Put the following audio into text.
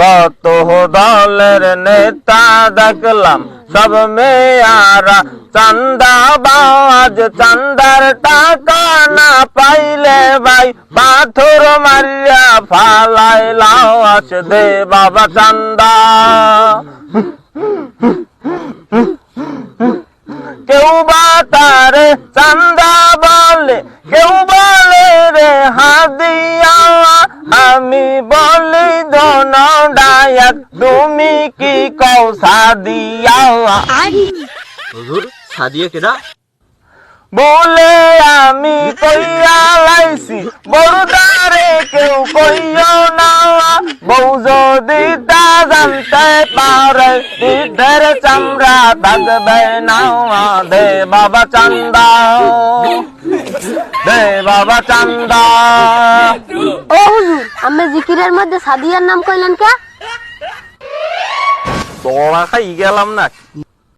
কত দলের নেতা দেখলাম সব মেয়ারা চান্দা বাজ, চান্দার টাকা না পাইলে ভাই পাথর মারিয়া ফালাই লাশ, দে বাবা চান্দা। কেউ বা তারে চান্দা বলে, কেউ বলে রে হাদিয়া, আমি বলি দোন ডায়াত, তুমি কি কও সাদিয়া? হুজুর সাদিয়া কেডা? বলে আমি কইয়া লাইছি, বড়দারে কেউ কইও না, বউ যদি তা জানতে পারে ঈদের চামড়া থাকবে না। দে বাবা চান্দা, দে বাবা চান্দা। ও হুজুর, আমি জিকিরের মধ্যে সাদিয়ার নাম কইলেন কে? তোরা খাই গেলাম না।